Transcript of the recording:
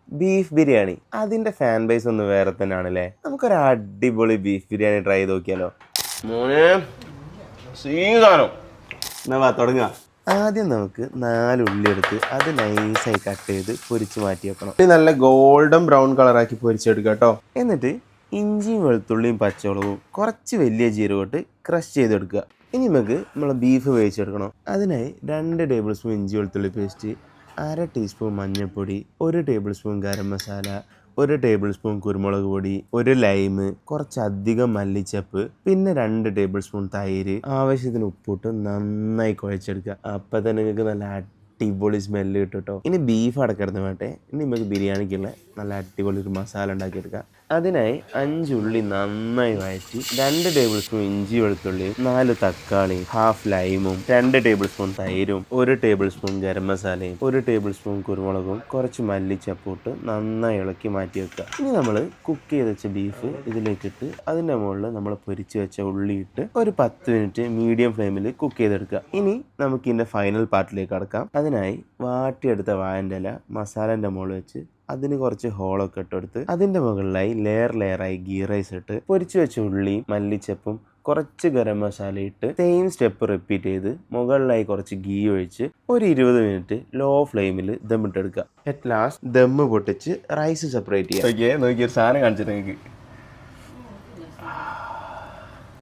Beef biryani. അതിന്റെ fan base ഒന്ന് വേറെ തന്നെയാണല്ലേ. നമുക്കൊരു അടിപൊളി ബീഫ് ബിരിയാണി ട്രൈ ചെയ്ത് നോക്കിയാലോ. മോനെ സീതാനം എന്നാ തുടങ്ങാം. ആദ്യം നമുക്ക് 4 ഉള്ളി എടുത്ത് അത് നൈസായി കട്ട് ചെയ്ത് പൊരിച്ച് മാറ്റി വെക്കണം. നല്ല ഗോൾഡൻ ബ്രൗൺ കളറാക്കി പൊരിച്ചെടുക്കുക കേട്ടോ. എന്നിട്ട് ഇഞ്ചിയും വെളുത്തുള്ളിയും പച്ചമുളകും കുറച്ച് വലിയ ജീരകമിട്ട് ക്രഷ് ചെയ്തെടുക്കുക. ഇനി നമുക്ക് നമ്മളെ ബീഫ് വേവിച്ചെടുക്കണം. അതിനായി 2 ടേബിൾ സ്പൂൺ ഇഞ്ചി വെളുത്തുള്ളി പേസ്റ്റ്, 1/2 ടീസ്പൂൺ മഞ്ഞൾപ്പൊടി, 1 table spoon garam masala, 1 table spoon കുരുമുളക് പൊടി, 1 ലൈമ്, കുറച്ചധികം മല്ലിച്ചപ്പ്, പിന്നെ 2 ടേബിൾ സ്പൂൺ തൈര്, ആവശ്യത്തിന് ഉപ്പിട്ട് നന്നായി കുഴച്ചെടുക്കുക. അപ്പം തന്നെ നിങ്ങൾക്ക് നല്ല അടിപൊളി സ്മെല്ല് കിട്ടും കേട്ടോ. ഇനി ബീഫ് അടക്കരുത് വേട്ടെ. ഇനി നമുക്ക് ബിരിയാണിക്കുള്ള നല്ല അടിപൊളി ഒരു മസാല ഉണ്ടാക്കിയെടുക്കാം. അതിനായി 5 ഉള്ളി നന്നായി വഴറ്റി 2 ടേബിൾ സ്പൂൺ ഇഞ്ചി വെളുത്തുള്ളിയും, 4 തക്കാളിയും, ഹാഫ് ലൈമും, 2 ടേബിൾ സ്പൂൺ തൈരും, 1 ടേബിൾ സ്പൂൺ ഗരം മസാലയും, 1 ടേബിൾ സ്പൂൺ കുരുമുളകും, കുറച്ച് മല്ലിച്ചപ്പൂട്ട് നന്നായി ഇളക്കി മാറ്റി വെക്കുക. ഇനി നമ്മൾ കുക്ക് ചെയ്ത് വെച്ച ബീഫ് ഇതിലേക്കിട്ട് അതിൻ്റെ മുകളിൽ നമ്മൾ പൊരിച്ച് വെച്ച ഉള്ളി ഇട്ട് ഒരു 10 മിനിറ്റ് മീഡിയം ഫ്ലെയിമിൽ കുക്ക് ചെയ്തെടുക്കുക. ഇനി നമുക്ക് ഇതിൻ്റെ ഫൈനൽ പാർട്ടിലേക്ക് കടക്കാം. അതിനായി വാട്ടിയെടുത്ത വാഴൻ്റെ ഇല മസാലേൻ്റെ മുകളിൽ വെച്ച് അതിന് കുറച്ച് ഹോളൊക്കെ ഇട്ടെടുത്ത് അതിൻ്റെ മുകളിലായി ലെയറായി ഗീ റൈസ് ഇട്ട് പൊരിച്ചു വെച്ച ഉള്ളിയും മല്ലിച്ചപ്പും കുറച്ച് ഗരം മസാല ഇട്ട് സെയിം സ്റ്റെപ്പ് റിപ്പീറ്റ് ചെയ്ത് മുകളിലായി കുറച്ച് ഗീ ഒഴിച്ച് ഒരു 20 മിനിറ്റ് ലോ ഫ്ലെയിമിൽ ദമ്മിട്ടെടുക്കുക. അറ്റ് ലാസ്റ്റ് ദമ്മ് പൊട്ടിച്ച് റൈസ് സെപ്പറേറ്റ് ചെയ്യുക. നോക്കിയൊരു സാധനം കാണിച്ചിട്ട് നിങ്ങൾക്ക്